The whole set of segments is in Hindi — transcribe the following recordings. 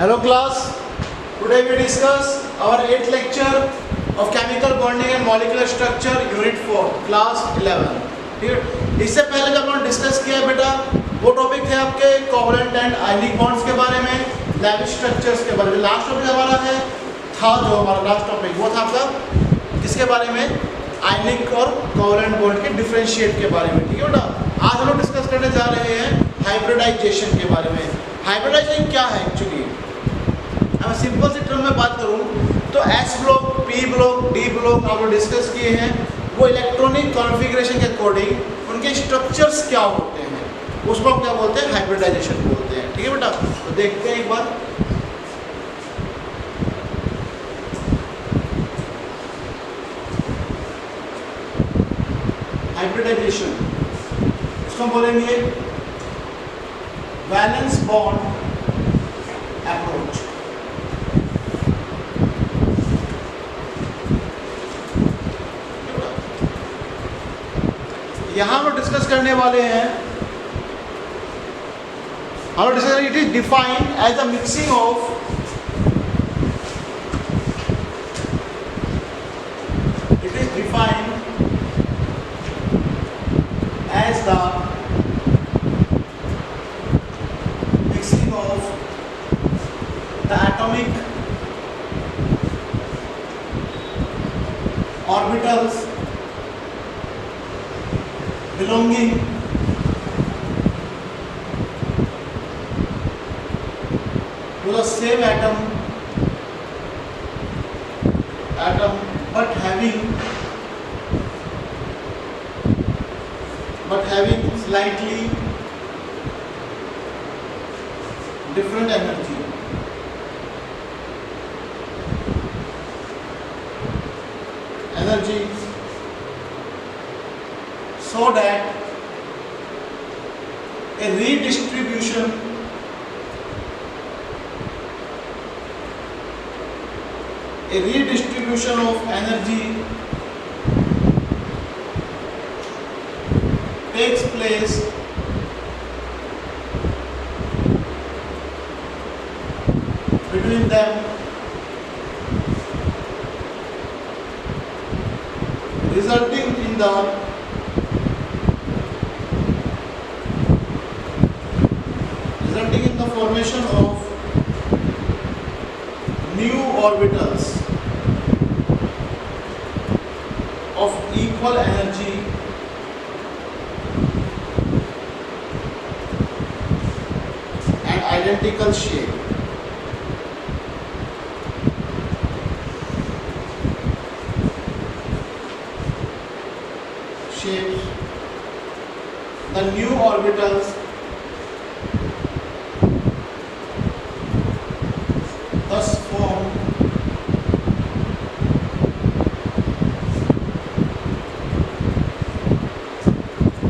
Hello class, today we discuss our 8th lecture of chemical bonding and molecular structure unit 4 class 11. ठीक है, इससे पहले जब हमने डिस्कस किया बेटा वो टॉपिक थे आपके कोवलेंट एंड आयनिक बॉन्ड्स के बारे में, लैविश स्ट्रक्चर्स के बारे में। लास्ट टॉपिक हमारा जो हमारा लास्ट टॉपिक वो था आपका किसके बारे में, आयनिक और कोवलेंट बॉन्ड के डिफरेंशिएट के बारे में। ठीक है बेटा, आज हम लोग डिस्कस करने जा रहे हैं हाइब्रिडाइजेशन के बारे में। हाइब्रिडाइजेशन क्या है एक्चुअली, मैं सिंपल सी टर्म में बात करूं तो S block, P block, D block आप लोग डिस्कस किए हैं। वो इलेक्ट्रॉनिक कॉन्फ़िगरेशन के अकॉर्डिंग उनके स्ट्रक्चर्स क्या होते हैं, उसको हम क्या बोलते हैं, हाइब्रिडाइजेशन बोलते हैं। ठीक है बेटा, तो देखते हैं एक बार। हाइब्रिडाइजेशन इसको बोलेंगे वैलेंस बॉन्ड अप्रोच। यहां हम डिस्कस करने वाले हैं, हम discuss it is defined as a mixing of as the mixing of the atomic orbitals belonging to the same atom but having slightly different energy. So that a redistribution of energy takes place between them, resulting in the formation of new orbitals of equal energy and identical shape. The new orbitals thus formed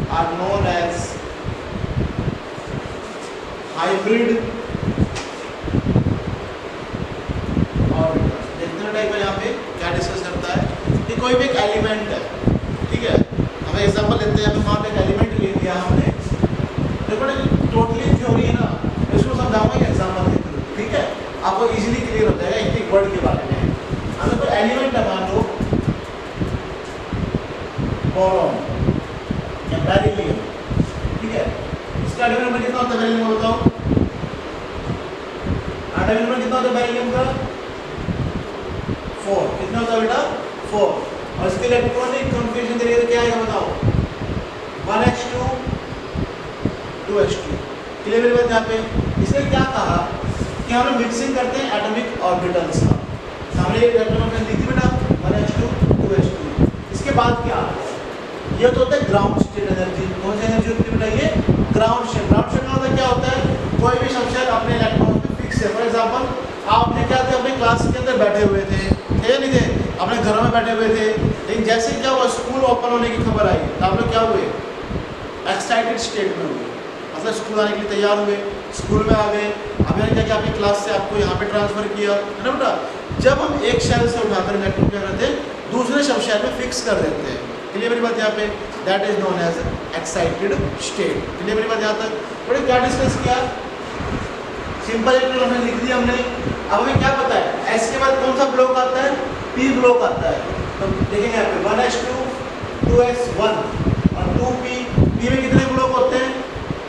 are known as hybrid orbitals. देखते हैं टाइप यहाँ पे क्या डिस्कस करता है कि कोई भी एक एलिमेंट है, ठीक है, हमें एग्जांपल लेते हैं, हमें वहाँ पे एक एलिमेंट ले लिया हमने, देखो टोटली थ्योरी है ना, इसको समझाऊंगा एग्जांपल देकर, ठीक है, आपको इजीली क्लियर हो जाएगा एक एक वर्ड के बारे में। हमें कोई एलिमेंट है, मान लो बोरॉन या बेरिलियम, ठीक है, इसका एटॉमिक नंबर कितना होता है बेरिलियम का, बताओ एटॉमिक नंबर कितना होता है बेरिलियम का, 4। कितना होता है बेटा, 4। और इसके इलेक्ट्रॉनिक कॉन्फ़िगरेशन के लिए क्या आएगा बताओ, 1s2 2s2। क्लियर मेरी बात यहाँ पे। इसने क्या कहा कि हम मिक्सिंग करते हैं एटॉमिक ऑर्बिटल्स का, सामने एक इलेक्ट्रॉन लिखी बेटा 1s2 2s2। इसके बाद क्या आता है, ये तो होता है ग्राउंड स्टेट एनर्जी। कौन सी एनर्जी होती है बेटा, ये ग्राउंड स्टेट। ग्राउंड स्टेट में क्या होता है, कोई भी सबशेल अपने इलेक्ट्रॉन पे फिक्स है। फॉर एग्जांपल आपने क्या थे, अपने क्लास के अंदर बैठे हुए थे नहीं थे, अपने घरों में बैठे हुए थे, लेकिन जैसे क्या हुआ, स्कूल ओपन होने की खबर आई तो आप लोग क्या हुए, एक्साइटेड स्टेट में हुए, मतलब स्कूल आने के लिए तैयार हुए, स्कूल में आ गए। अब मैंने क्या किया, आपकी क्लास से आपको यहाँ पे ट्रांसफर किया, है ना बेटा। जब हम एक शैल से उठाकर इलेक्ट्रॉन क्या करते हैं, दूसरे सब शैल में फिक्स कर देते हैं। क्लियर मेरी बात यहाँ पे, that is known as excited state. Clear मेरी बात यहाँ तक। बड़े क्या डिस्कस किया, सिंपल इलेक्ट्रॉन हमने लिख दिया हमने। अब हमें क्या पता है, S के बाद कौन सा ब्लॉक आता है, P ब्लॉक आता है। तो देखेंगे यहाँ पे 1s2 2s1 और 2p। P में कितने ब्लॉक होते हैं,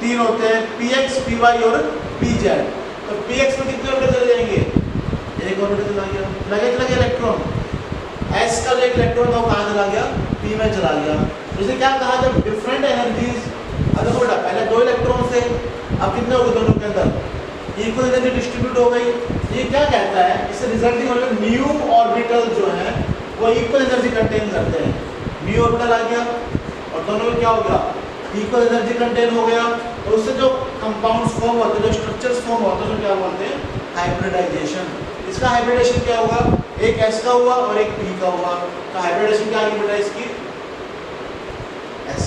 3 होते हैं, px py और pz। तो px में कितने ऑर्बिटल चले जाएंगे, एक ऑर्बिटल चला गया, चला गया इलेक्ट्रॉन। S का जो एक इलेक्ट्रॉन था वो कहाँ चला गया, P में चला गया। जैसे क्या कहा, जब डिफरेंट एनर्जीज, अगर बोला पहले 2 इलेक्ट्रॉन से, अब कितने हो गए दोनों के अंदर, इक्वल एनर्जी डिस्ट्रीब्यूट हो गई। ये क्या कहता है, इससे रिजल्टिंग न्यू ऑर्बिटल जो है वो इक्वल एनर्जी कंटेन करते हैं। न्यू ऑर्बिटल आ गया और दोनों में क्या हो गया, इक्वल एनर्जी कंटेन हो गया। तो उससे जो कंपाउंड्स फॉर्म होते हैं, जो स्ट्रक्चर्स फॉर्म होते हैं, जो क्या बोलते हैं, हाइब्रिडाइजेशन। इसका हाइब्रिडेशन क्या होगा, एक S का हुआ और एक P का हुआ, तो हाइब्रिडेशन क्या आगे बेटा इसकी, S।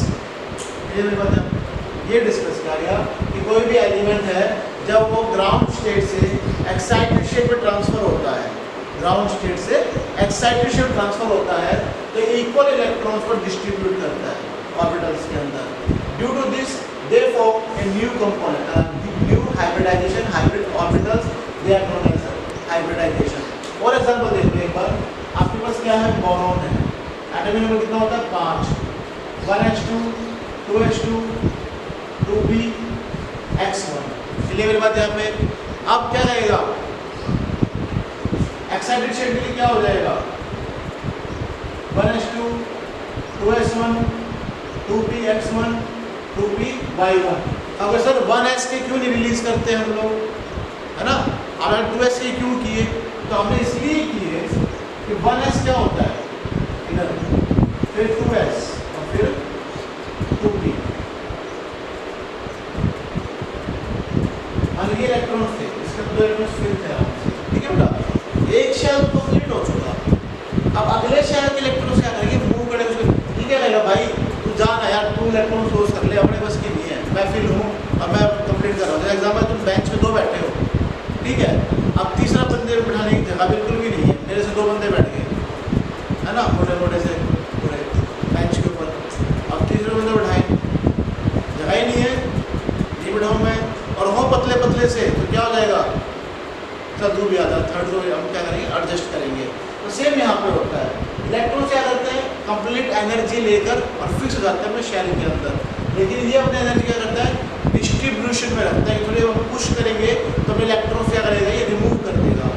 ये डिस्कस किया गया कि कोई भी एलिमेंट है जब वो ग्राउंड स्टेट से एक्साइटेड स्टेट में ट्रांसफर होता है, ग्राउंड स्टेट से एक्साइटेड स्टेट ट्रांसफर होता है, तो इक्वल इलेक्ट्रॉन्स को डिस्ट्रीब्यूट करता है ऑर्बिटल्स के अंदर। Due to this they form a new component, new hybridization, hybrid orbitals, they are known as hybridization. और एग्जांपल देखते हैं एक बार, आपके पास क्या है, बोरॉन है, एटॉमिक नंबर कितना होता है, 5, 1s2 2s2 2px1। चलिए मेरी बात यहाँ पे, अब क्या रहेगा, एक्साइटेड स्टेट के लिए क्या हो जाएगा, 1s2 2s1 2px1 2py1। अगर सर 1s के क्यों नहीं रिलीज करते हम लोग, है ना, अगर 2s के क्यों किए, तो हमने इसलिए किए कि 1s क्या होता है इधर, फिर 2s और फिर 2p। ये इलेक्ट्रॉन्स थे, इसके 2 इलेक्ट्रॉन्स फिर थे, ठीक है बेटा। एक शेल कंप्लीट हो चुका, अब अगले शेल के इलेक्ट्रॉन्स क्या करेंगे, मूव करेंगे उसको। ठीक है कहेगा भाई तू जाना यार, 2 इलेक्ट्रॉन सोर्स कर ले, अपने बस की नहीं है, मैं फिर हूँ और मैं कंप्लीट कर रहा हूँ। एग्जाम्पल तुम बेंच पे 2 बैठे हो, ठीक है, अब तीसरा बंदे बिठाने की जगह बिल्कुल भी नहीं है, मेरे से 2 बंदे बैठ गए, है ना, मोटे मोटे से पूरे बेंच के ऊपर। अब तीसरे बंदे बैठाए, जगह ही नहीं है, ये बैठाऊँ मैं, और हो पतले पतले से, तो क्या हो जाएगा, सर 2 भी आता है, थर्ड जो हम क्या करेंगे, एडजस्ट करेंगे। तो सेम यहाँ पे होता है, इलेक्ट्रॉन क्या करते हैं, कंप्लीट एनर्जी लेकर और फिक्स हो जाते हैं अपने शेल के अंदर, लेकिन ये अपने एनर्जी क्या करता है, डिस्ट्रीब्यूशन में रखता है। थोड़े हम पुश करेंगे तो अपने इलेक्ट्रॉन क्या करेगा, ये रिमूव कर देगा।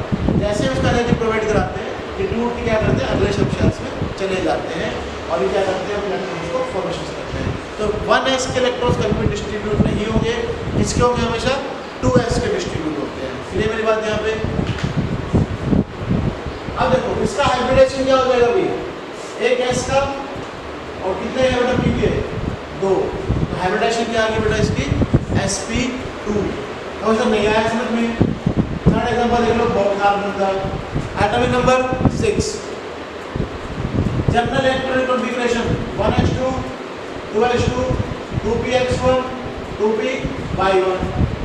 जैसे हम उसका एनर्जी प्रोवाइड कराते हैं, ये रिमूव की क्या करते हैं, अगले सब शेल्स में चले जाते हैं और ये क्या करते हैं, इलेक्ट्रॉन्स को फॉर्मेशन करते हैं। तो 1s के इलेक्ट्रॉन्स कभी भी डिस्ट्रीब्यूट नहीं होंगे, इसके होंगे हमेशा 2s के डिस्ट्रीब्यूट होते हैं। फिर मेरी बात यहाँ पे, अब देखो इसका हाइब्रिडेशन क्या हो जाएगा अभी, एक S का और कितने हैं बेटा, P के 2, तो हाइब्रिडेशन क्या आ गई बेटा इसकी, sp2। तो सर नहीं आया समझ में। थर्ड एग्जांपल देख लो, कार्बन का atomic number 6, general electronic configuration 1s2 2s2 2px1 2py1।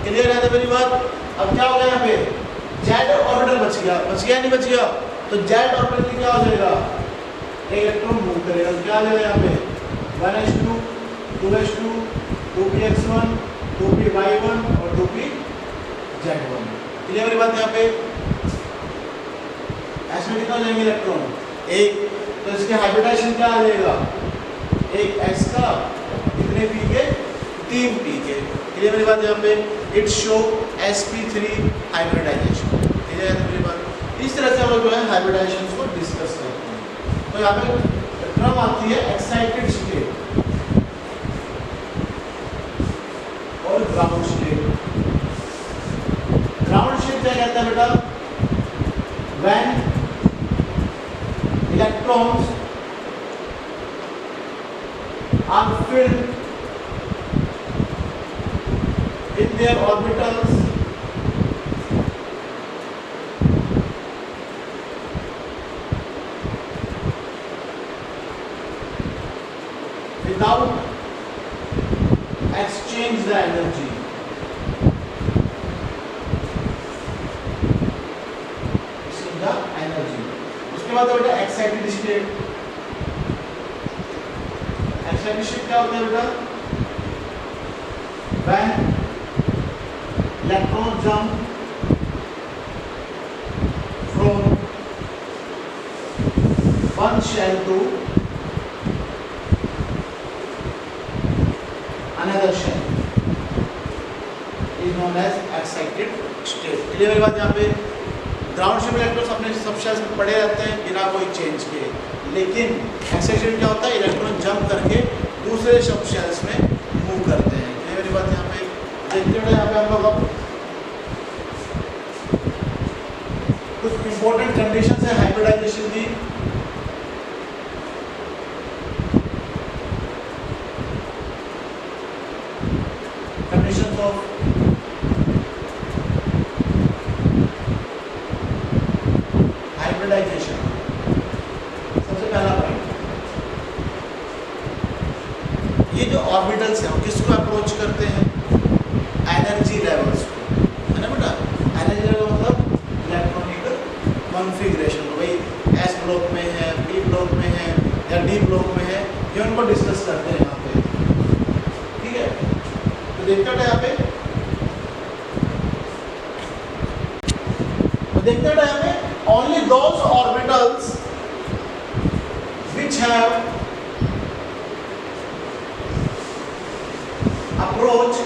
Clear है मेरी बात। अब क्या हो गया यहाँ पे, जेड ऑर्बिटल बच गया नहीं बच गया, तो जेड ऑर्बिटल क्या हो जाएगा, एक इलेक्ट्रॉन मूव करेगा, तो क्या आ जाएगा यहाँ पे 1s2 2s2 2px1 2py1 और 2pz1। क्लियर मेरी बात यहाँ पे। एस में कितना हो जाएंगे इलेक्ट्रॉन, एक, तो इसके हाइब्रिडाइजेशन क्या आ जाएगा, एक S का, कितने P के, 3 P के। क्लियर मेरी बात यहाँ पे, it show sp3 hybridisation. Clear है मेरी बात। इस तरह से हम लोग जो है हाइब्रिडाइजेशन को डिस्कस करते हैं। तो यहाँ पे टर्म आती है एक्साइटेड स्टेट और ग्राउंड स्टेट। ग्राउंड स्टेट क्या कहता है बेटा, when electrons are filled in their orbitals without exchange the energy. Exchange the energy. उसके बाद बेटा excited state। एक्साइटेड स्टेट क्या होता है बेटा, when electron jump one shell to another shell is known as excited state। Clear है बात? यहाँ पे ग्राउंड शेल इलेक्ट्रॉन्स अपने सब शेल्स में पड़े रहते हैं बिना कोई चेंज के, लेकिन एक्साइटेड क्या होता है, इलेक्ट्रॉन जंप करके दूसरे सब शेल्स में मूव करते हैं। क्लियर है बात? यहाँ पे देखते हैं, यहाँ पे हम लोग अब कुछ इंपॉर्टेंट कंडीशन है हाइब्रिडाइजेशन की। कंडीशन ऑफ हाइब्रिडाइजेशन, सबसे पहला पॉइंट, ये जो ऑर्बिटल्स हैं वो किसको अप्रोच करते हैं, एनर्जी लेवल्स को, है ना बेटा? एनर्जी लेवल मतलब इलेक्ट्रॉनिक कॉन्फ़िगरेशन को, भाई एस ब्लॉक में है, बी ब्लॉक में है या डी ब्लॉक में है, ये उनको डिस्कस करते हैं यहाँ पे। ठीक है, तो देखते हैं यहाँ पे, तो देखते हैं यहाँ पे only those orbitals which have approach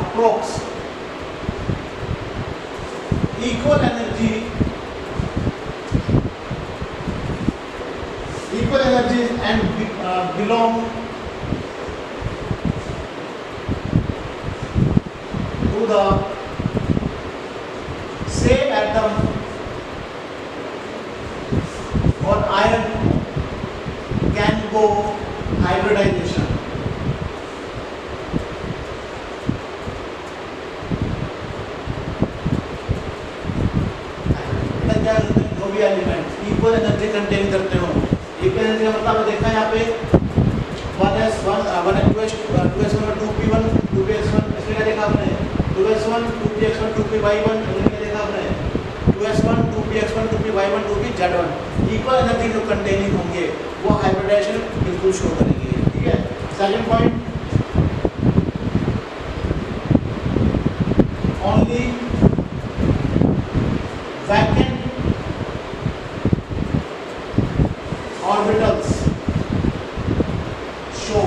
approx equal energies and belong to the same atom or ion can go hybridization। क्या करते हैं, जो भी एलिमेंट इक्वल एनर्जी कंटेन करते हो, इक्वल एनर्जी का मतलब देखा है यहाँ पे 1s1 1s2 2s1 2p1 2px1, इसमें क्या देखा आपने, 2s1 2px1 2py1, इसमें क्या देखा आपने, 2s1 2px1 2py1 2pz1। Equal energy जो कंटेनिंग होंगे वो हाइब्रिडाइजेशन बिल्कुल शो करेंगे। ठीक है, second point, only vacant orbitals show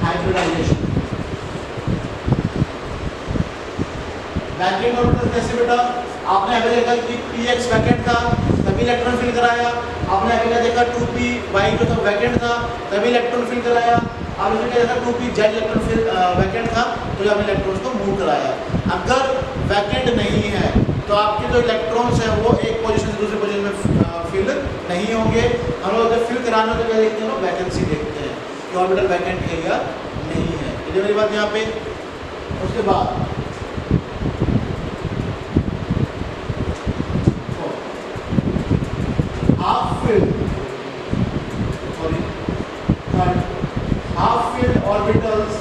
hybridization। Vacant orbital कैसे बेटा, आपने अभी देखा कि px वैकेंट था तभी इलेक्ट्रॉन फिल कराया, आपने अभी क्या देखा 2py जो था वैकेंट था तभी इलेक्ट्रॉन फिल कराया, आपने क्या देखा 2pz इलेक्ट्रॉन फिल वैकेंट था तो आपने इलेक्ट्रॉन्स को मूव कराया। अगर वैकेंट नहीं है तो आपके जो इलेक्ट्रॉन्स हैं वो एक पोजीशन से दूसरी पोजीशन में फिल नहीं होंगे। हम लोग जब फिल कराने तो क्या देखते हैं, लोग वैकेंसी देखते हैं कि ऑर्बिटल वैकेंट है या नहीं है। ये मेरी बात यहाँ पे। उसके बाद half filled, sorry half filled orbitals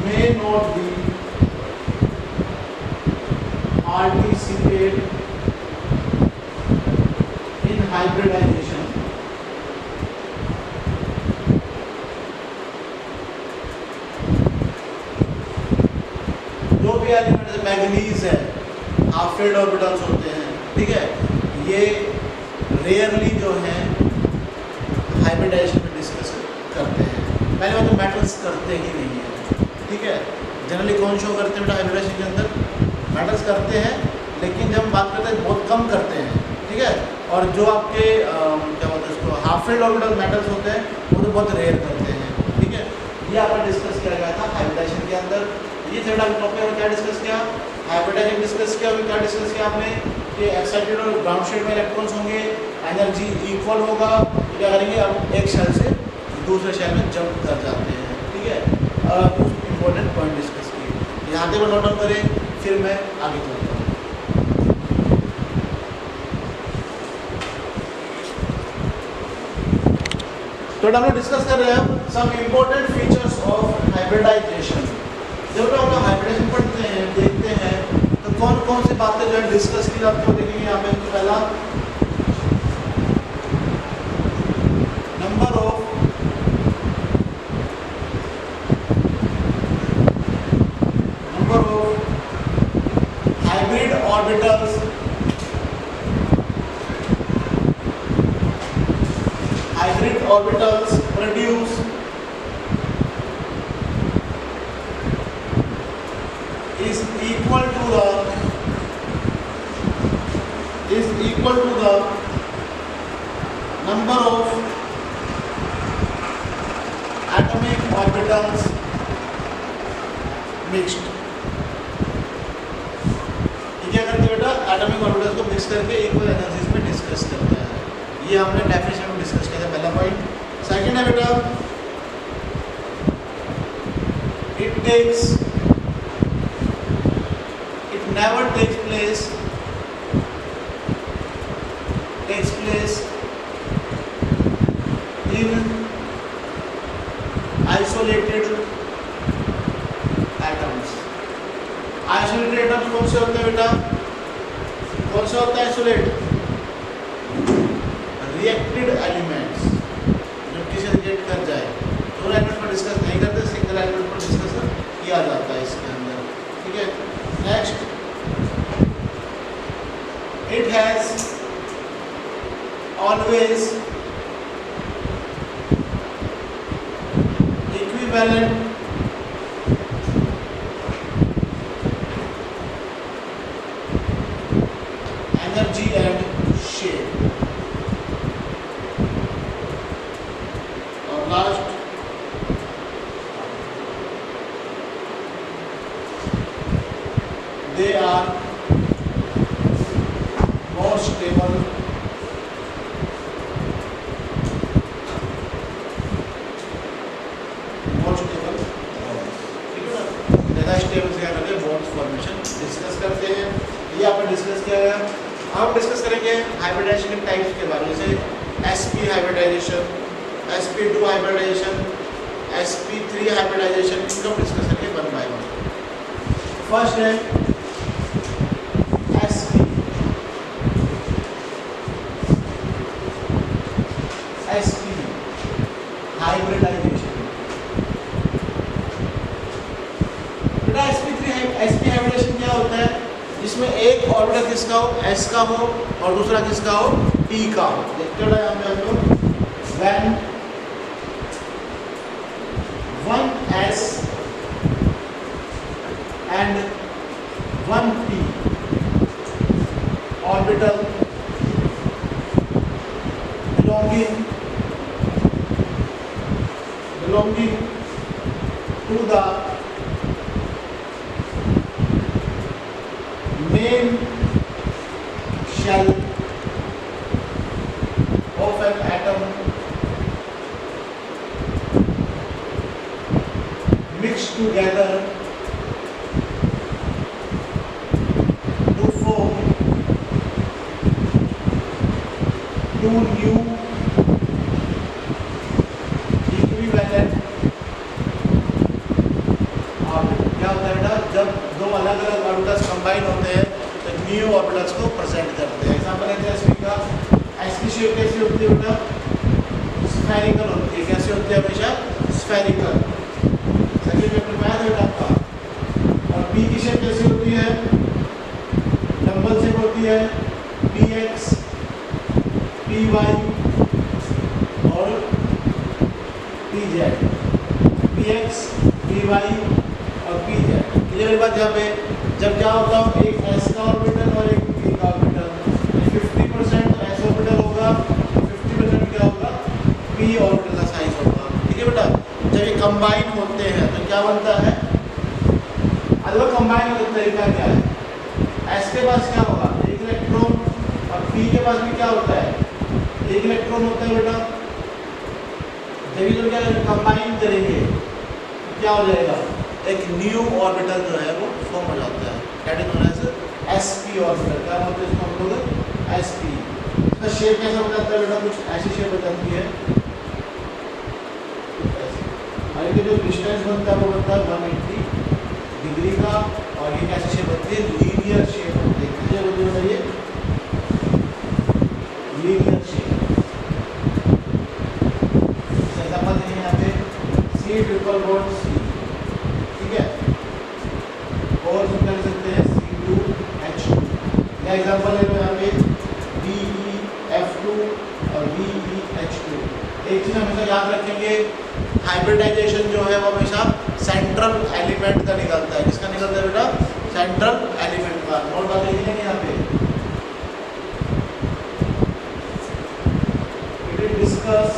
may not be participate in hybridization। जो भी एलिमेंट है, मैग्नीज है, हाफ फिल्ड ऑर्बिटल्स होते हैं, ठीक है, ये रेयरली जो है हाइब्रिडाइजेशन में डिस्कस करते हैं। पहले बात तो मेटल्स करते ही नहीं है। ठीक है, जनरली कौन शो करते हैं बेटा हाइब्रिडाइजेशन के अंदर, मेटल्स करते हैं, लेकिन जब हम बात करते हैं बहुत कम करते हैं। ठीक है, और जो आपके क्या बोलते हैं उसको हाफ फिल्ड ऑर्बिटल मेटल्स होते हैं वो तो बहुत रेयर करते हैं। ठीक है, ये आपका डिस्कस किया गया था हाइब्रिडाइजेशन के अंदर। ये थर्ड टॉपिक में क्या डिस्कस किया, हाइब्रिडाइजेशन डिस्कस किया। क्या डिस्कस किया आपने कि एक्साइटेड और ग्राउंड शेल में इलेक्ट्रॉन्स होंगे, एनर्जी इक्वल होगा, तो क्या करेंगे अब एक शेल से दूसरे शेल में जंप कर जाते हैं। ठीक है, कुछ इंपॉर्टेंट पॉइंट डिस्कस किए, यहाँ तक नोट डाउन करें, फिर मैं आगे चलता हूँ। तो हम लोग डिस्कस कर रहे हैं some important features of hybridization. जब हम लोग हाइब्रिडाइजेशन पढ़ते हैं, देखते हैं, तो कौन कौन सी बातें जो है डिस्कस की जाती है देखेंगे यहाँ पे। तो पहला, number of hybrid orbitals produce is equal to the number of atomic orbitals mixed. क्या करते हैं बेटा, एटॉमिक ऑर्बिटल्स को मिक्स करके इक्वल एनर्जीज में डिस्कस करते हैं. ये हमने डेफिनेशन में डिस्कस किया था, पहला पॉइंट. सेकंड है बेटा, it never takes place in isolated atoms. Isolated atoms कौन से होते हैं बेटा, कौन सा होता है आइसोलेट? रिएक्टेड एलिमेंट्स, जब किसी रिएक्ट कर जाए तो एलिमेंट पर डिस्कस नहीं करते, सिंगल एलिमेंट पर डिस्कस किया जाता है इसके अंदर. ठीक है. Next, it has always equivalent energy and shape. और last, they are more stable ज़्यादा स्टेबल से क्या करते हैं, बॉन्ड्स फॉर्मेशन डिस्कस करते हैं. ये आपने डिस्कस किया है. हम डिस्कस करेंगे हाइब्रिडाइजेशन टाइप्स के बारे में, जैसे sp hybridization, sp2 hybridization, sp3 hybridization, इनको डिस्कस करेंगे वन बाय वन. फर्स्ट है sp. sp hybridization. बेटा sp3 sp हाइब्रिडाइजेशन क्या होता है, जिसमें एक ऑर्बिटल किसका हो, s का हो, और दूसरा किसका हो, p का हो. देखते हैं यहाँ पे हम लोग, when one s and one p orbital belonging to the main shell of an atom mixed together to form two new equivalent orbitals. क्या होता है बेटा, जब दो अलग अलग ऑर्बिटल्स कंबाइन होते हैं तो न्यू ऑर्बिटल्स को प्रेजेंट करते हैं. एग्जांपल लेते हैं sp का. s की शेप कैसी होती है बेटा, स्फेरिकल होती है. कैसी होती है, हमेशा स्फेरिकल. सेकंड पेपर में आया था बेटा आपका. और p की शेप कैसी होती है, डबल शेप होती है, px py और pz. px py और pz. क्लियर है बात. यहाँ पे जब क्या होता है, एक s का ऑर्बिटल और एक p का ऑर्बिटल, 50% s ऑर्बिटल होगा, 50% क्या होगा, p ऑर्बिटल का साइज होगा. ठीक है बेटा. जब ये कंबाइन होते हैं तो क्या बनता है, अगर कंबाइन होने का तरीका क्या है, s के पास क्या होगा, एक इलेक्ट्रॉन, और p के पास भी क्या होता है, एक इलेक्ट्रॉन होता है बेटा. जब ये लोग क्या कंबाइन करेंगे क्या हो जाएगा, एक न्यू ऑर्बिटल जो है वो फॉर्म हो जाता है. That is known as sp orbital. क्या बोलते हैं इसको हम लोग, sp. इसका शेप कैसा हो जाता है बेटा, कुछ ऐसी शेप हो जाती है. और ये जो डिस्टेंस बनता है वो बनता है 180 डिग्री का, और ये कैसी शेप होती है, लीनियर शेप होती है. कितने बोलते हैं बताइए, लीनियर शेप. एग्जांपल देखिए यहाँ पे C++C. ठीक है. और हम कर सकते हैं C2H2. या एग्जांपल ले लो यहाँ पे DeF2 और VBH2। एक चीज हमेशा याद रखेंगे, हाइब्रिडाइजेशन जो है वो हमेशा सेंट्रल एलिमेंट का निकलता है। किसका निकलता है बेटा? सेंट्रल एलिमेंट का। नोट बात लिखेंगे यहाँ पे, discuss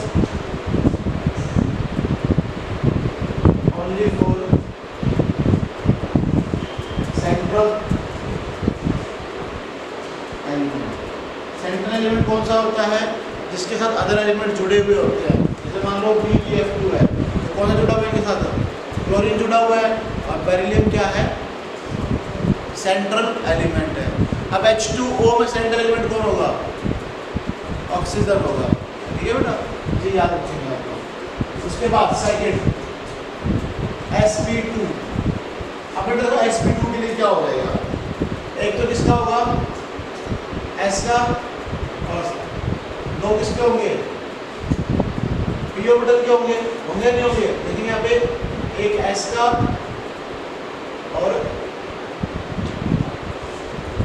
only for central element. Central element कौन सा होता है? जिसके साथ अदर एलिमेंट जुड़े हुए होते हैं। जैसे मान लो BeF2 है, तो कौन सा जुड़ा हुआ है इनके साथ? क्लोरीन जुड़ा हुआ है। और बेरिलियम क्या है? सेंट्रल एलिमेंट है। अब H2O में सेंट्रल एलिमेंट कौन होगा? ऑक्सीजन होगा। ठीक है बेटा, ये याद रखेंगे आपको। उसके बाद सेकेंड sp2। अब बेटा देखो sp2 के लिए क्या हो जाएगा? एक तो किसका होगा? S का, और दो किसके होंगे? p ऑर्बिटल के होंगे। होंगे नहीं होंगे? देखिए यहाँ पे एक S का और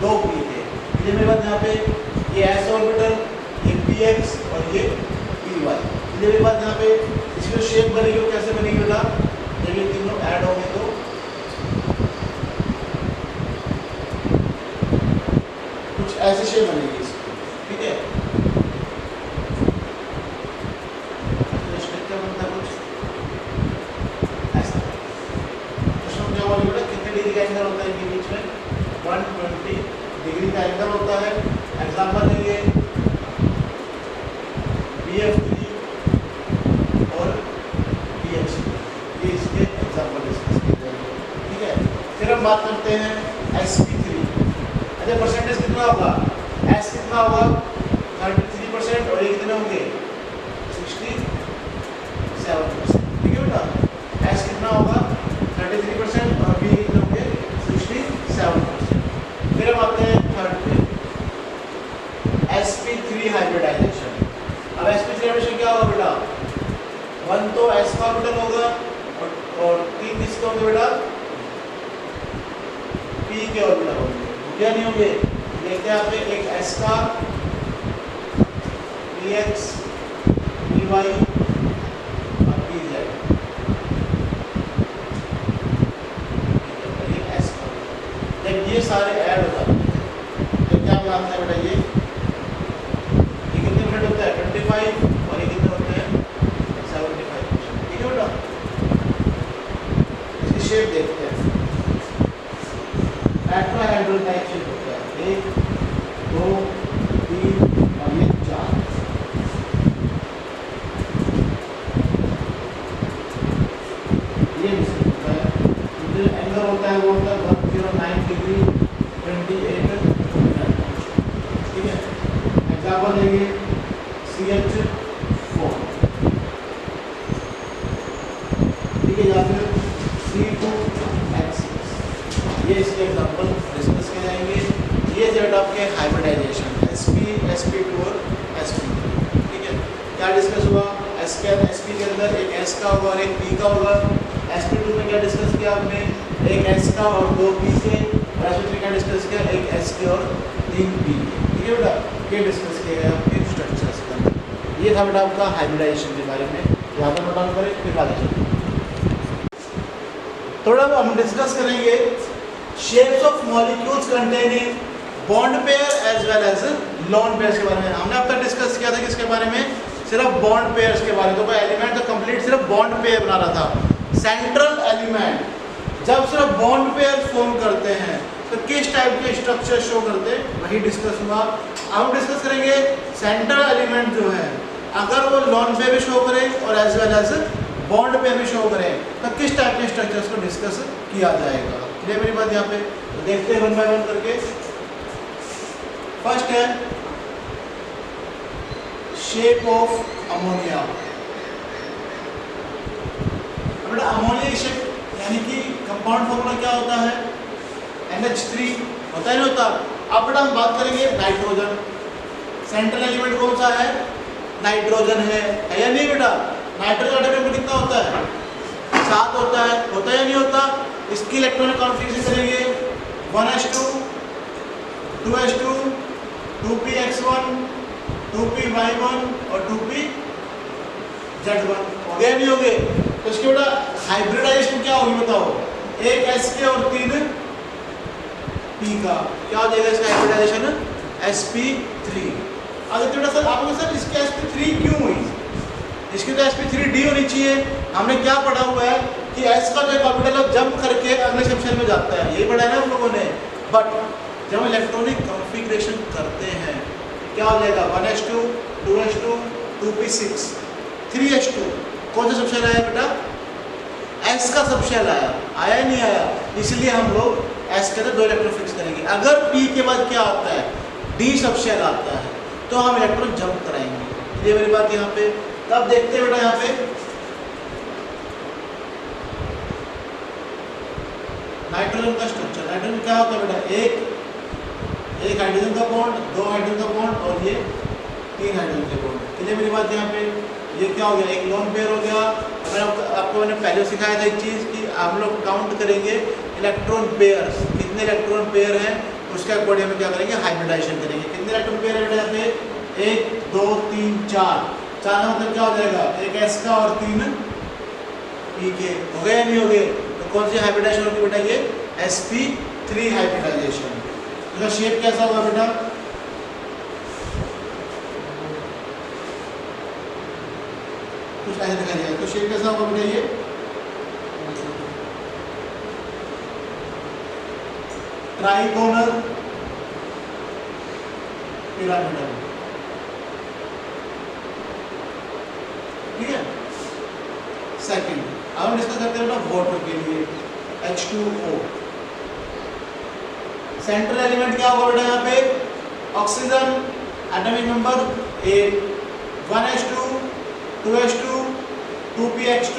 दो p के। ये मेरे पास यहाँ पे ये S ऑर्बिटल, ये px और ये py। ये मेरे पास यहाँ पे इसकी जो शेप बनेगी वो कैसे बनेगी बेटा? जब ये तीनों ऐड होंगे तो कुछ ऐसी शेप बनेगी इसकी। ठीक है, स्ट्रक्चर बनता है कुछ ऐसा। उसमें क्या बोले बेटा? कितने डिग्री का एंगल होता है इनके बीच में? 120 डिग्री का एंगल होता है। एग्जाम्पल लेंगे BF3 और BH2, ये इसके एग्जाम्पल डिस्कस किए जाएंगे। ठीक है, फिर हम बात करते हैं sp3। अच्छा, परसेंटेज कितना होगा? S कितना होगा? 33%। और ये कितने होंगे? 67%। ठीक है बेटा, S कितना होगा? 33% और B कितने होंगे? 67%। फिर हम आते हैं थर्ड पे, sp3 हाइब्रिडाइजेशन। अब sp3 हाइब्रिडेशन क्या होगा बेटा? 1 तो S का ऑर्बिटल होगा और 3 किसके होंगे बेटा? P के ऑर्बिटल होंगे। क्या नहीं होंगे? देखते हैं यहाँ पे एक S का, Px, Py और Pz। ये S का, जब ये सारे ऐड हो जाते हैं तो क्या बनाते हैं बेटा? ये कितने परसेंट होता है? 25। और ये कितने होते हैं? 75%। ठीक है बेटा, इसकी शेप देखते हैं। टेट्राहेड्रल टाइप शेप होता है, 1 2 3 और ये 4। ये मिश्रण होता है। जो एंगल होता है वो होता है 109 डिग्री 28 मिनट। ठीक है, एग्जाम्पल लेंगे CH4। ठीक है, या फिर C2H6। ये इसके एग्जाम्पल डिस्कस किए जाएंगे। ये जेड आपके हाइब्रिडाइजेशन sp2 और sp3। ठीक है, क्या डिस्कस हुआ? sp के अंदर एक S का होगा और एक P का होगा। sp2 में क्या डिस्कस किया आपने? एक S का और 2 P के। और sp3 क्या डिस्कस किया? एक S के और 3 P के। ठीक है बेटा, ये डिस्कस किए गए आपके स्ट्रक्चर्स के अंदर। ये था बेटा आपका हाइब्रिडाइजेशन के बारे में। यहाँ पर नोट डाउन करें, फिर आगे चलते। थोड़ा हम डिस्कस करेंगे shapes of molecules containing bond pair as well as lone pairs के बारे में। हमने अब तक डिस्कस किया था किसके बारे में? सिर्फ बॉन्ड पेयर्स के बारे में। तो कोई एलिमेंट तो कंप्लीट सिर्फ बॉन्ड पेयर बना रहा था। सेंट्रल एलिमेंट जब सिर्फ बॉन्ड पेयर फॉर्म करते हैं तो किस टाइप के स्ट्रक्चर शो करते हैं, वही डिस्कस हुआ। अब हम डिस्कस करेंगे सेंट्रल एलिमेंट जो है अगर वो लोन पेयर भी शो करे और as well as bond pair भी शो करें तो किस टाइप के स्ट्रक्चर्स को डिस्कस किया जाएगा। क्लियर मेरी बात यहाँ पे? तो देखते हैं वन बाय वन करके। फर्स्ट है शेप ऑफ अमोनिया। बेटा अमोनिया की शेप यानी कि कंपाउंड फॉर्मूला क्या होता है? NH3 होता है नहीं होता? अब बेटा हम बात करेंगे नाइट्रोजन। सेंट्रल एलिमेंट कौन सा है? नाइट्रोजन है या नहीं बेटा? नाइट्रोजन एटम नंबर कितना होता है? 7 होता है। होता है या नहीं होता? इसकी इलेक्ट्रॉनिक कॉन्फ़िगरेशन करेंगे 1s2 2s2 2px1 2p/1 और 2p/Z1 हो गया नहीं हो गए? तो इसके बेटा हाइब्रिडाइजेशन क्या होगी बताओ? एक s के और 3 p का, क्या हो जाएगा इसका हाइब्रिडाइजेशन? sp3। अगर बेटा सर आपको सर इसकी sp3 क्यों हुई? इसकी तो sp3d होनी चाहिए। हमने क्या पढ़ा हुआ है कि s का जो ऑर्बिटल है जंप करके अगले सेक्शन में जाता है, यही पढ़ा है ना हम लोगों ने। बट जब हम इलेक्ट्रॉनिक कॉन्फ़िगरेशन करते हैं क्या हो जाएगा? 1s2 2s2 2p6 3s2। कौन सा सबशेल आया बेटा? s का सबशेल आया, आया नहीं आया? इसलिए हम लोग s के अंदर 2 इलेक्ट्रॉन फिक्स करेंगे। अगर p के बाद क्या आता है? d सबशेल आता है, तो हम इलेक्ट्रॉन जंप कराएंगे। ये मेरी बात यहाँ पे। तब देखते हैं बेटा यहाँ पे नाइट्रोजन का स्ट्रक्चर। नाइट्रोजन क्या होता है बेटा? एक हाइड्रोजन का बॉन्ड, 2 हाइड्रोजन का बॉन्ड और ये 3 हाइड्रोजन के बॉन्ड। चलिए मेरी बात यहाँ पे, ये क्या हो गया? एक लोन पेयर हो गया। आपको मैंने पहले सिखाया था एक चीज़ कि हम लोग काउंट करेंगे इलेक्ट्रॉन पेयर्स, कितने इलेक्ट्रॉन पेयर हैं उसके अकॉर्डिंग हम क्या करेंगे? हाइब्रिडाइजेशन करेंगे। कितने इलेक्ट्रॉन पेयर है बेटा यहाँ पे? 1 2 3 4 का मतलब क्या हो जाएगा? एक s का और 3 p के। हो गए या नहीं हो गए? तो कौन सी हाइब्रिडाइजेशन होगी बेटा? ये sp3 हाइब्रिडाइजेशन। इसका शेप कैसा होगा बेटा? कुछ ऐसे दिखाई देगा। तो शेप कैसा होगा बेटा? ये ट्राइगोनल पिरामिडल, ठीक है। सेकंड, अब हम डिस्कस करते हैं बेटा वाटर के लिए H2O। सेंट्रल एलिमेंट क्या होगा बेटा यहाँ पे? Oxygen, atomic number 8, 1s2 2s2 2px2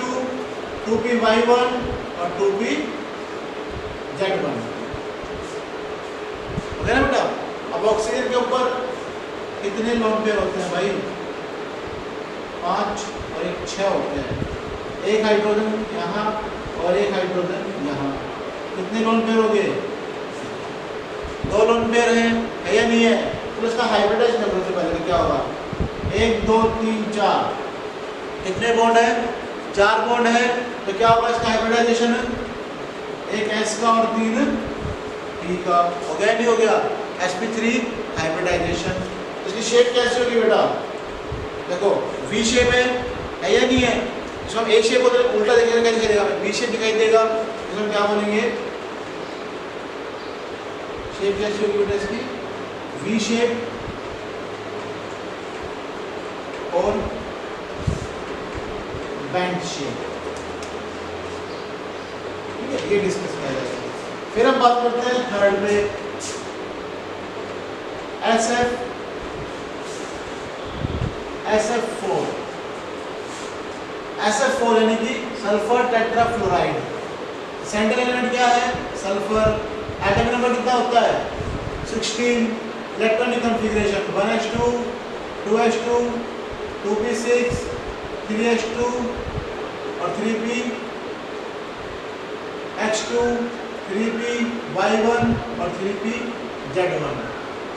2py1 और 2pz1। ओके ना बेटा? अब ऑक्सीजन के ऊपर कितने लोन पेयर होते हैं भाई? 5 और 6 होते हैं। एक हाइड्रोजन यहाँ और एक हाइड्रोजन यहाँ। कितने लोन पेयर हो गए? 2 लोन पेयर हैं, है या नहीं है? तो इसका हाइब्रिडाइजेशन करने से पहले क्या होगा? 1 2 3 4 कितने बॉन्ड है? 4 बॉन्ड है। तो क्या होगा इसका हाइब्रिडाइजेशन? एक s का और 3 p का। हो गया नहीं हो गया? sp3 hybridisation. इसकी शेप कैसी होगी बेटा? देखो v शेप है या नहीं है? इसको हम a शेप को उल्टा देखेंगे क्या दिखाई देगा? b शेप दिखाई देगा। इसको हम क्या बोलेंगे? शेप कैसी होगी बेटा इसकी? v शेप और बैंड शेप, ठीक है। ये डिस्कस किया जाएगा। फिर हम बात करते हैं थर्ड में SF4 यानी कि सल्फर टेट्राफ्लोराइड। सेंट्रल एलिमेंट क्या है? सल्फर। एटॉमिक नंबर कितना होता है? 16। Electronic configuration 1s2 2s2 2p6 3s2 और 3px2 3py1 और 3pz1।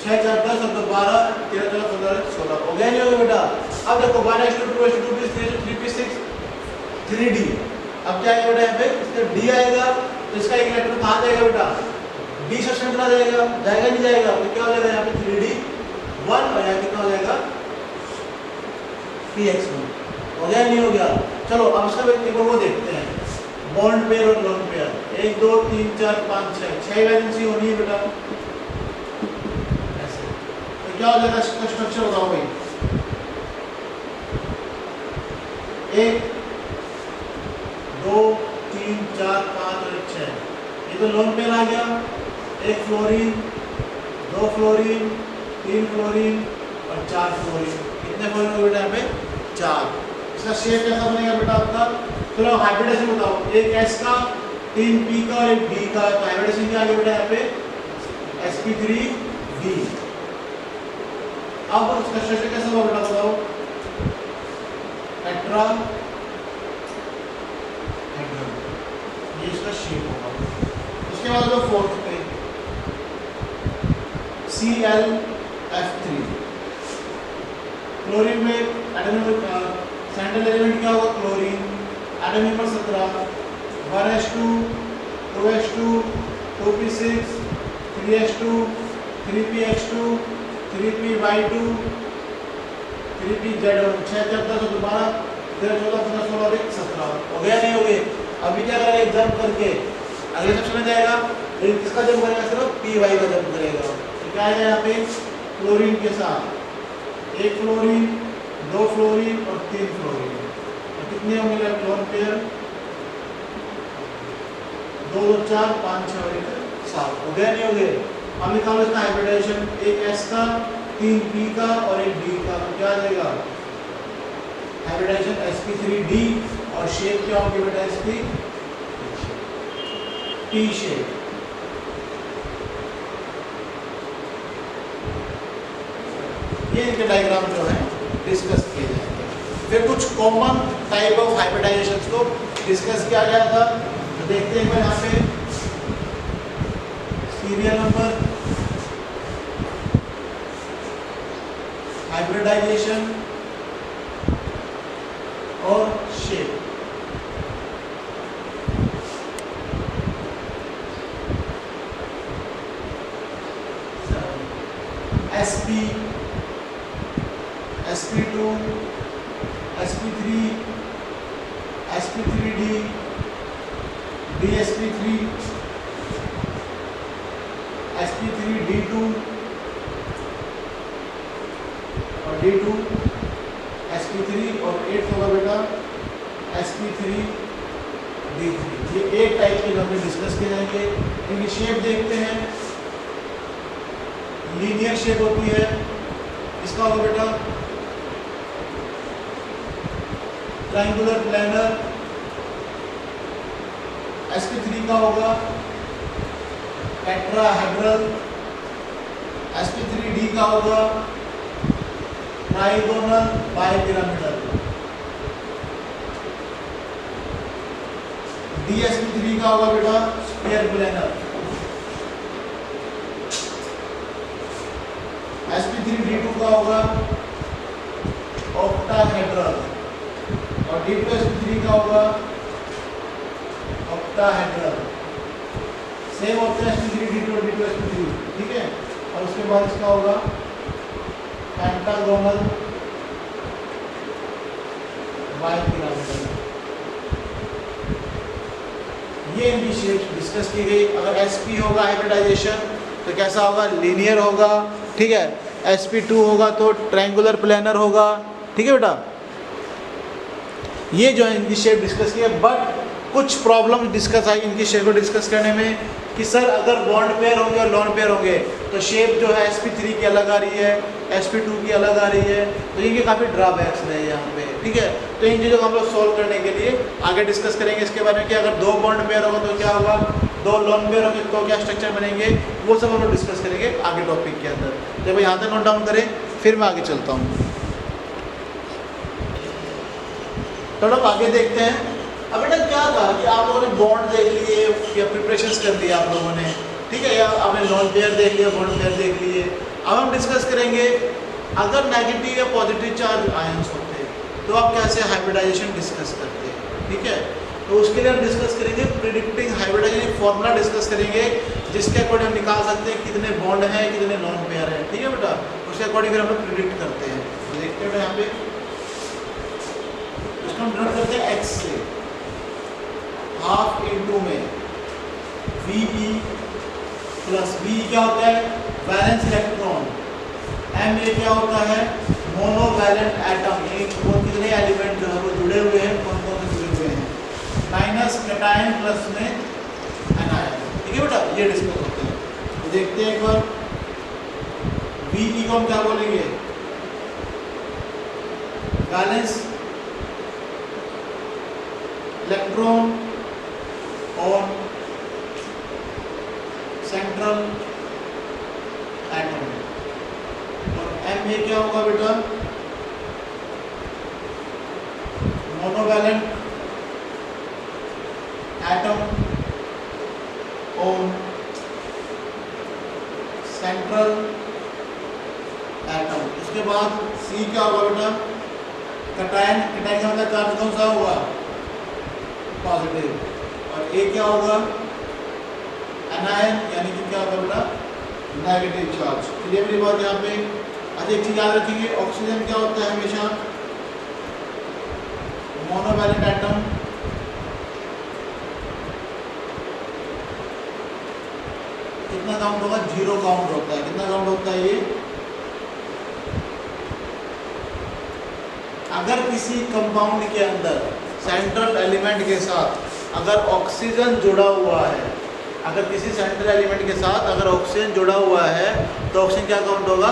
6 4 10 और 12 13 14 15 16। हो गया नहीं हो गया बेटा? अब देखो 1s2 2s2 2p6 3p6 3d। अब क्या आएगा बेटा? यहाँ पे इसका d आएगा। तो इसका एक इलेक्ट्रॉन कहाँ जाएगा बेटा? d सेक्शन चला जाएगा, जाएगा नहीं जाएगा? तो क्या हो जाएगा यहाँ पे? 3d1 और यहाँ कितना हो जाएगा? px1। हो गया नहीं हो गया? चलो अब इसका एक वो देखते हैं, बॉन्ड पेयर और लोन पेयर। 1 2 3 4 5 6 वैलेंसी होनी है बेटा ऐसे। तो क्या हो जाएगा इसका स्ट्रक्चर? बताओ भाई। 1 2 3 4 5 और 6, ये तो लोन पेयर आ गया। 1 फ्लोरीन 2 फ्लोरीन 3 फ्लोरीन और 4 फ्लोरीन। कितने फ्लोरीन हो बेटा यहाँ पे? 4। इसका शेप कैसा बनेगा बेटा आपका? चलो हाइब्रिडाइजेशन बताओ। एक s का 3 p का और एक d का। तो हाइब्रिडाइजेशन क्या आ गया बेटा यहाँ पे? sp3d। अब इसका स्ट्रक्चर कैसा होगा बेटा बताओ? टेट्राहेड्रल, ये इसका शेप होगा। उसके बाद जो फोर्थ पे ClF3, क्लोरीन में एटॉमिक सेंट्रल एलिमेंट क्या होगा? Chlorine. Atom number 17 1s2 2s2 2p6 3s2 3px2 3py2 3pz1 6 जब तक दोबारा 13 14 15 16 17 हो गया नहीं हो गए? अभी क्या करेगा? जंप करके अगले सेक्शन में जाएगा, लेकिन किसका जंप करेगा? सिर्फ py का जंप करेगा। तो क्या है यहाँ पे? क्लोरीन के साथ एक फ्लोरीन, दो फ्लोरीन और तीन फ्लोरीन, तो कितने होंगे इलेक्ट्रॉन पेयर? 2 2 4 5 6 और 7 हो गया नहीं हो गए? अब निकालो इसका हाइब्रिडाइजेशन, एक S का, 3 P का और एक D का, तो क्या आ जाएगा? हाइब्रिडाइजेशन sp3d और शेप क्या होगी बेटा इसकी? T shape. ये इनके डायग्राम जो है डिस्कस किए जाएंगे। फिर कुछ कॉमन टाइप ऑफ हाइब्रिडाइजेशन को डिस्कस किया गया था, तो देखते हैं यहाँ पे सीरियल नंबर, हाइब्रिडाइजेशन और shape. sp sp2 sp3 sp3d dsp3 sp3d2 और d2 sp3 और 8 होगा बेटा sp3d3। ये एक टाइप के हमने डिस्कस किए जाएंगे। इनकी शेप देखते हैं। लीनियर शेप होती है, इसका होगा बेटा ट्रायंगुलर प्लेनर। sp3 का होगा टेट्राहेड्रल। sp3d का होगा ट्राइगोनल बाइपिरामिडल। dsp3 का होगा बेटा स्फीयर प्लेनर। sp3d2 का होगा ऑक्टाहेड्रल और d2sp3 का होगा ऑक्टाहेड्रल। सेम होते हैं sp3d2 और d2sp3, ठीक है। और उसके बाद इसका होगा पेंटागोनल बाइपिरामिडल। ये इनकी शेप डिस्कस की गई। अगर sp होगा हाइब्रिडाइजेशन तो कैसा होगा? लीनियर होगा, ठीक है। sp2 होगा तो ट्रायंगुलर प्लेनर होगा, ठीक है बेटा। ये जो है इनकी शेप डिस्कस की है, बट कुछ प्रॉब्लम डिस्कस आई इनकी शेप को डिस्कस करने में कि सर अगर बॉन्ड पेयर होंगे और लॉन पेयर होंगे तो शेप जो है sp3 की अलग आ रही है, sp2 की अलग आ रही है, तो इनके काफ़ी ड्रॉबैक्स हैं यहाँ पे, ठीक है। तो इन चीज़ों को हम लोग सॉल्व करने के लिए आगे डिस्कस करेंगे इसके बारे में कि अगर दो बॉन्ड पेयर होगा तो क्या होगा, दो लॉन पेयर होंगे तो क्या स्ट्रक्चर बनेंगे, वो सब हम लोग डिस्कस करेंगे आगे टॉपिक के अंदर। जब यहाँ तक नोट डाउन करें फिर मैं आगे चलता हूँ। तो अब आगे देखते हैं। अब बेटा क्या था कि आप लोगों ने बॉन्ड देख लिए या प्रिपरेशंस कर दिया आप लोगों ने, ठीक है, या आपने लॉन पेयर देख लिया, बॉन्ड पेयर देख लिए। अब हम डिस्कस करेंगे अगर नेगेटिव या पॉजिटिव चार्ज आयंस होते तो आप कैसे हाइब्रिडाइजेशन डिस्कस करते हैं, ठीक है। तो उसके लिए हम डिस्कस करेंगे प्रिडिक्टिंग हाइब्रिडाइजेशन फॉर्मूला डिस्कस करेंगे जिसके अकॉर्डिंग हम निकाल सकते हैं कितने बॉन्ड हैं, कितने लॉन पेयर हैं, ठीक है बेटा। उसके अकॉर्डिंग फिर हम लोग प्रिडिक्ट करते हैं। तो देखते हैं यहाँ पे इसको हम डिनोट करते हैं x से, हाफ इंटू में VE प्लस V क्या होता है? Valence electron. M ये क्या होता है? Monovalent atom. ये कितने एलिमेंट जो है वो जुड़े हुए हैं, कौन कौन से जुड़े हुए हैं? माइनस कैटायन प्लस में एनायन, ठीक है बेटा। ये डिस्कस होते हैं। तो देखते हैं एक बार VE को हम क्या बोलेंगे? वैलेंस इलेक्ट्रॉन और सेंट्रल एटम। और M ये क्या होगा बेटा? मोनोवैलेंट एटम और सेंट्रल एटम। उसके बाद सी क्या होगा बेटा, कटायन, कटायन का मतलब चार्ज कौन सा होगा, पॉजिटिव, और ए क्या होगा, एनायन, यानी कि क्या होगा बेटा, नेगेटिव चार्ज। क्लियर मेरी बात यहाँ पे। अच्छा एक चीज याद रखेंगे, ऑक्सीजन क्या होता है हमेशा, मोनोवैलेंट एटम, कितना काउंट होगा, 0 काउंट होता है। कितना काउंट होता है ये, अगर किसी कंपाउंड के अंदर सेंट्रल एलिमेंट के साथ अगर ऑक्सीजन जुड़ा हुआ है, अगर किसी सेंट्रल एलिमेंट के साथ अगर ऑक्सीजन जुड़ा हुआ है तो ऑक्सीजन क्या काउंट होगा,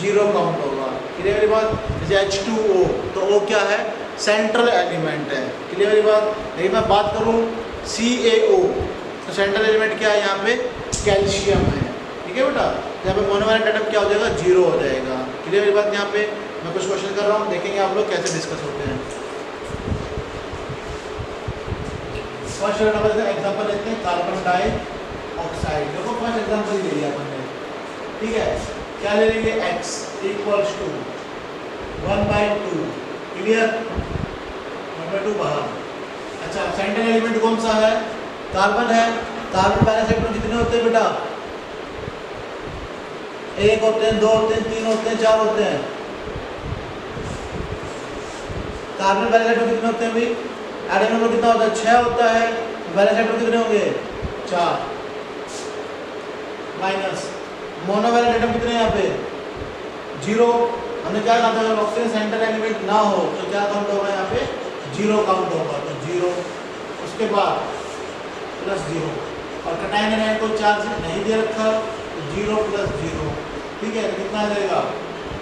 0 काउंट होगा। क्लियर मेरी बात। जैसे H2O, तो O क्या है, सेंट्रल एलिमेंट है। क्लियर मेरी बात। लेकिन मैं बात करूँ CaO, तो सेंट्रल एलिमेंट क्या है यहाँ पे, कैल्शियम है। ठीक है बेटा। यहाँ पे मोनोवैलेंट एटम क्या हो जाएगा, 0 हो जाएगा। क्लियर मेरी बात। यहाँ पे मैं कुछ क्वेश्चन कर रहा हूँ, देखेंगे आप लोग कैसे डिस्कस होते हैं। फर्स्ट नंबर का एग्जांपल लेते हैं, कार्बन डाइऑक्साइड। देखो फर्स्ट एग्जांपल ले लिया अपन ने, ठीक है। क्या ले लेंगे, x इक्वल्स टू 1/2। क्लियर, 1/2 बाहर। अच्छा सेंट्रल एलिमेंट कौन सा है, कार्बन है। कार्बन पहले सेट में कितने होते हैं बेटा, 1 होते हैं, 2 होते हैं, 3 होते हैं, 4 होते हैं। कार्बन पहले सेट में कितने होते हैं भाई, एटम नंबर कितना होता है, 6 होता है। पहले सेट में कितने होंगे, 4 माइनस मोनोवैलेंट एटम कितने हैं यहाँ पे, 0। हमने क्या कहा था, अगर ऑक्सीजन सेंट्रल एलिमेंट ना हो तो क्या काउंट होगा यहाँ पे, 0 काउंट होगा, तो 0। उसके बाद +0, और कटायन एनायन को चार्ज नहीं दे रखा तो 0 + 0। ठीक है, तो कितना आ जाएगा,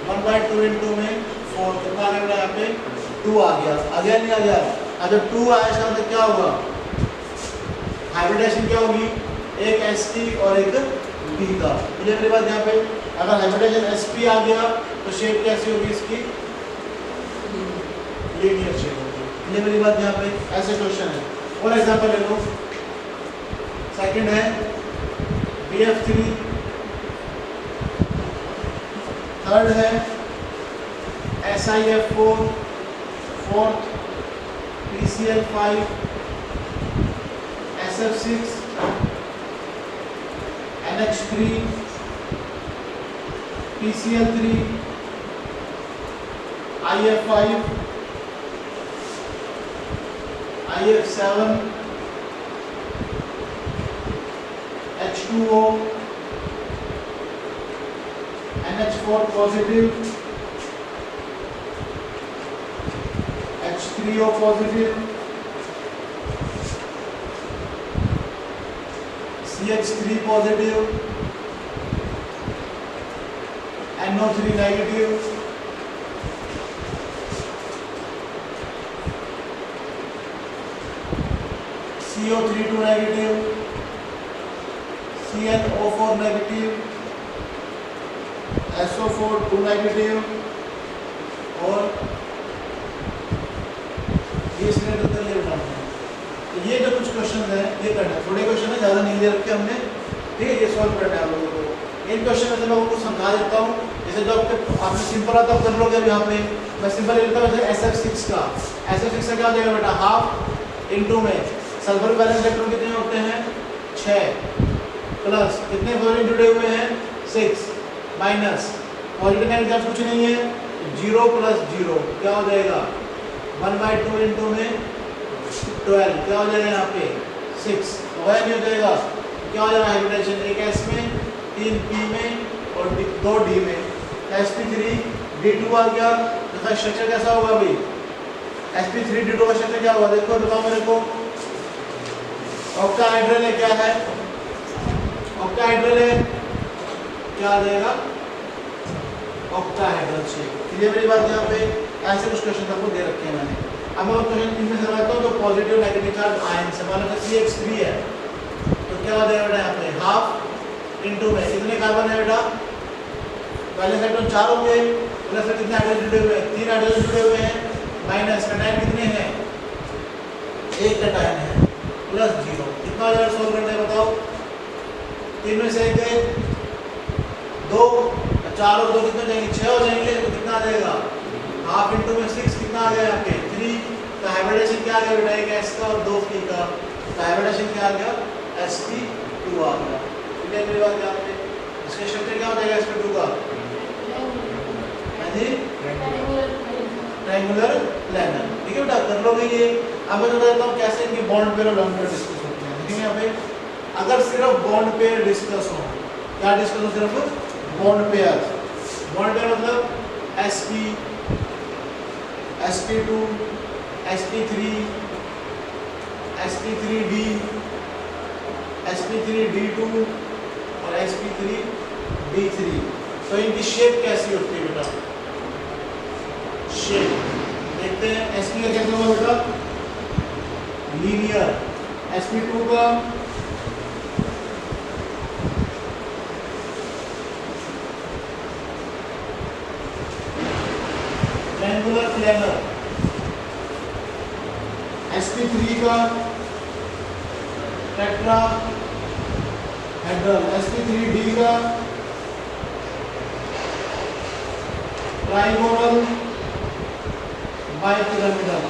1/2 × में 4, कितना आ गया यहाँ पे, 2 आ गया। आ गया नहीं आ गया। अब जब 2 आया इसका मतलब क्या होगा, हाइब्रिडेशन क्या होगी, एक sp और एक p का। मुझे मेरी बात यहाँ पे, अगर हाइब्रिडेशन sp आ गया तो शेप कैसी होगी इसकी, लीनियर शेप होगी। ये मेरी बात यहाँ पे। ऐसे क्वेश्चन है। और एग्जांपल ले लो, सेकंड है BF3, थर्ड है SiF4, fourth PCl5, SF6, NH3, PCl3, IF5, IF7, H2O, NH4 positive, H3O positive, CH3 positive, NO3 negative, CO32 negative, CnO4 negative, SO4 2 negative, और ये सिलेंडर का ले उठाना है। तो ये जो कुछ क्वेश्चन हैं ये करना है, थोड़े क्वेश्चन है, ज़्यादा नहीं ले रखे हमने। ठीक है, ये सॉल्व करना है आप लोगों को। इन क्वेश्चन में से मैं आपको समझा देता हूँ। जैसे जो आपने सिंपल आता कर लोगे अब यहाँ पे, मैं सिंपल ले लेता हूँ जैसे SF6 का। SF6 का क्या हो जाएगा बेटा, हाफ इंटू में सल्फर बैलेंस इलेक्ट्रॉन कितने होते हैं, 6 प्लस कितने फ्लोरीन जुड़े हुए हैं, 6 माइनस पॉजिटिव नेगेटिव चार्ज कुछ नहीं है, 0 + 0 क्या हो जाएगा, 1/2 इंटू में 12 क्या हो जाएगा यहाँ पे 6, वह नहीं हो जाएगा। क्या हो जाएगा हाइब्रिडेशन, एक S में 3 P में और 2 D में, sp3 D2 आ गया। इसका स्ट्रक्चर कैसा होगा भाई, sp3 D2 का स्ट्रक्चर क्या होगा, देखो बताओ मेरे को। ऑक्टाहाइड्रल है, क्या है ऑक्टाहाइड्रल है, क्या आ जाएगा ऑक्टाहाइड्रल शेप। ये मेरी बात यहाँ पे। ऐसे कुछ क्वेश्चन आपको दे रखे हैं मैंने। अब मैं क्वेश्चन इनमें से लगाता हूँ, तो पॉजिटिव नेगेटिव चार्ज आयन से, मान लो CH3 है तो क्या हो जाएगा बेटा यहाँ पे, हाफ इंटू में कितने कार्बन है बेटा, पहले इलेक्ट्रॉन 4 होंगे, प्लस में कितने हाइड्रोजन जुड़े हुए हैं, 3 हाइड्रोजन जुड़े हुए हैं, माइनस कटायन कितने हैं, 1 कटायन है, प्लस 0। कितना हो जाएगा सोल्व करना है बताओ, 3 में से 1 2, 4 और 2 कितने जाएंगे, 6 हो जाएंगे, तो कितना आ जाएगा, हाफ इंटू में 6 कितना आ गया यहाँ पे 3। तो हाइब्रिडाइजेशन क्या आ गया बेटा, एक एस का और 2 पी का, तो हाइब्रिडाइजेशन क्या आ गया, sp2 आ गया। ठीक है, मेरी बात यहाँ पे इसका स्ट्रक्चर क्या हो जाएगा sp2 का, हाँ जी, ट्रायंगुलर प्लेनर। ठीक है बेटा, कर लोगे ये। अब मैं बताता हूँ कैसे इनकी बॉन्ड पेयर और लॉन्ग पेयर डिस्कस होते हैं। देखिए यहाँ पे अगर सिर्फ बॉन्ड पेयर डिस्कस हो, क्या डिस्कस हो, सिर्फ बॉन्ड पेयर। बॉन्ड पेयर मतलब sp, sp2, sp3, sp3d, sp3d2 और sp3d3। तो इनकी शेप कैसी होती है बेटा, शेप देखते हैं। sp का कैसे होगा बेटा, लीनियर। sp2 का ट्रायंगुलर प्लेनर, sp3 का टेट्राहेड्रल, sp3d का ट्राइगोनल बाइपिरामिडल,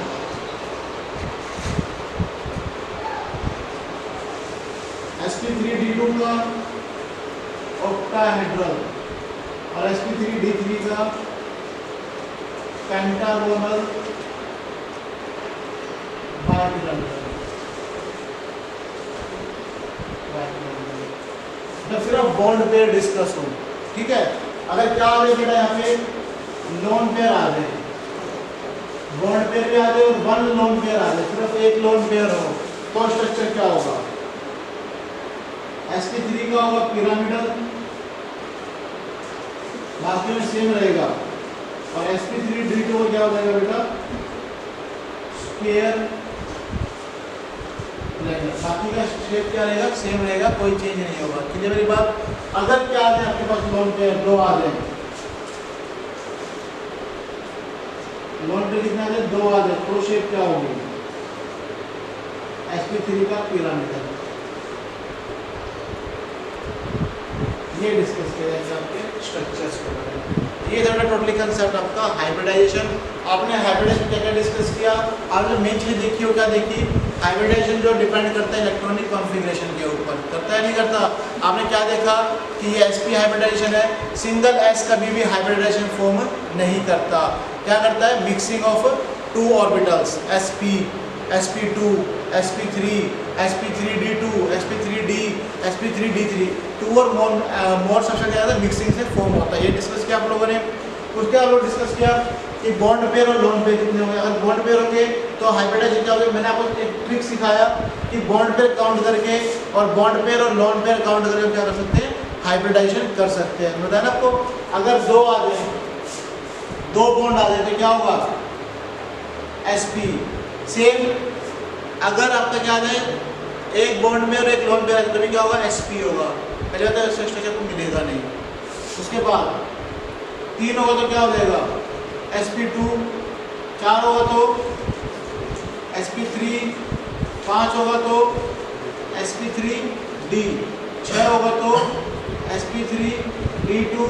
sp3d2 का ऑक्टाहेड्रल और sp3d3 का पेंटागोनल बाइपिरामिडल। जब सिर्फ बॉन्ड पेयर डिस्कस हो, ठीक है। अगर क्या आ रहे बेटा यहाँ पे लोन पेयर आ रहे, बॉन्ड पेयर भी आ रहे और वन लोन पेयर आ रहे, सिर्फ एक लोन पेयर हो, तो स्ट्रक्चर क्या होगा, sp3 का होगा पिरामिडल, बाकी में सेम रहेगा, और sp3d2 को क्या हो जाएगा बेटा, स्क्वायर प्लेनर। बाकी का शेप क्या रहेगा, सेम रहेगा, कोई चेंज नहीं होगा। ठीक है मेरी बात। अगर क्या आ जाए आपके पास लोन पेयर दो आ जाए, लोन पेयर कितना आ जाए, दो आ जाए, तो शेप क्या होगी, sp3 का पिरामिडल। ये डिस्कस किया जाएगा आपके स्ट्रक्चर्स के बारे में। ये था टोटली कंसेप्ट आपका हाइब्रिडाइजेशन। आपने हाइब्रिडाइजेशन क्या क्या डिस्कस किया, आपने मेन चीज देखी हो, क्या देखी, हाइब्रिडाइजेशन जो डिपेंड करता है इलेक्ट्रॉनिक कॉन्फ़िगरेशन के ऊपर, करता है नहीं करता। आपने क्या देखा कि ये sp हाइब्रिडाइजेशन है, सिंगल s कभी भी हाइब्रिडाइजेशन फॉर्म नहीं करता, क्या करता है, mixing of two orbitals sp, sp2, sp3, sp3d2, sp3d, sp3d3, two और मोर सबसे ज़्यादा मिक्सिंग से फॉर्म होता है। ये डिस्कस किया आप लोगों ने। उसके आप लोग डिस्कस किया कि बॉन्ड पेयर और लोन पेयर कितने होंगे। अगर बॉन्ड पेयर होंगे तो हाइब्रिडाइजेशन क्या होगा, मैंने आपको एक ट्रिक सिखाया कि बॉन्ड पेयर काउंट करके और बॉन्ड पेयर और लोन पेयर काउंट करके क्या कर सकते हैं, हाइब्रिडाइजेशन कर सकते हैं। बताया ना आपको, अगर दो आ जाए, दो बॉन्ड आ जाए तो क्या होगा, sp। सेम अगर आपका क्या आ जाए, एक बॉन्ड में और एक लोन पेयर तो भी क्या होगा, sp होगा। पहले होता है स्ट्रक्चर को मिलेगा नहीं। उसके बाद 3 होगा तो क्या हो जाएगा, sp2, 4 होगा तो sp3, 5 होगा तो sp3d, 6 होगा तो sp3d2,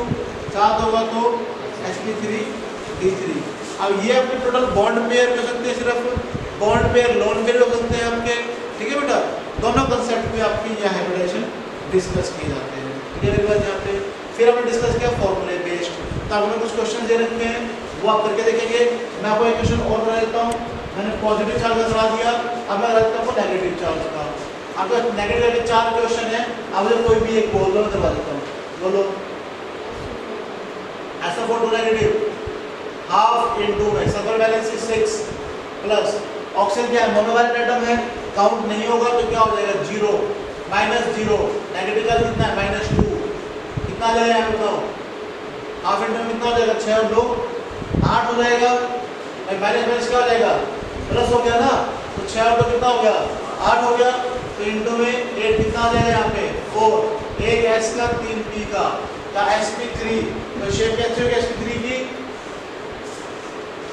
7 होगा तो sp3d3। अब ये अपने टोटल बॉन्ड पेयर कर सकते हैं, सिर्फ बॉन्ड पेयर लोन पेयर हो सकते हैं आपके। ठीक है बेटा, दोनों कंसेप्ट पे आपकी ये हाइब्रिडाइजेशन डिस्कस किए जाते हैं। ठीक है मेरे पास यहाँ पे फिर हमने डिस्कस किया फॉर्मूले बेस्ड। तो आपने कुछ क्वेश्चन दे रखे हैं, वो आप करके देखेंगे। मैं आपको एक क्वेश्चन और बना देता हूँ। मैंने पॉजिटिव चार्ज का करा दिया, अब मैं करता हूँ नेगेटिव चार्ज का। आपका नेगेटिव के 4 क्वेश्चन है, अब मुझे कोई भी एक बोल दो, मैं करवा देता हूँ। बोलो, SO4 नेगेटिव, हाफ इनटू में सल्फर वैलेंसी 6 प्लस ऑक्सीजन क्या है, मोनोवैलेंट एटम है, काउंट नहीं होगा तो क्या हो जाएगा, 0 -0। नेगेटिव चार्ज कितना है, -2। कितना आ जाएगा यहाँ बताओ, हाफ इंटू में कितना हो जाएगा, 6 और 2 8 हो जाएगा। माइनस माइनस क्या हो जाएगा, प्लस हो गया ना, तो 6 और 2 कितना हो गया, 8 हो गया। तो इंटू में 8 कितना आ जाएगा यहाँ पे 4, एक S का 3 P का, या sp3। तो शेप कैसे होगी sp3 की,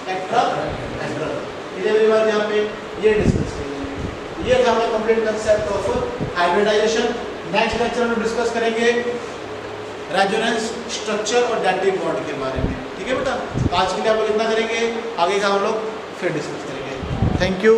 टेट्राहेड्रल। ये मेरी बात यहाँ पे ये डिस्कस करेंगे। ये था हमारा complete concept of hybridization. Next lecture में डिस्कस करेंगे रेजोनेंस स्ट्रक्चर और डेंड्रिटिक बॉन्ड के बारे में। ठीक है बेटा, तो आज के लिए आप लोग इतना करेंगे, आगे का हम लोग फिर डिस्कस करेंगे। Thank you.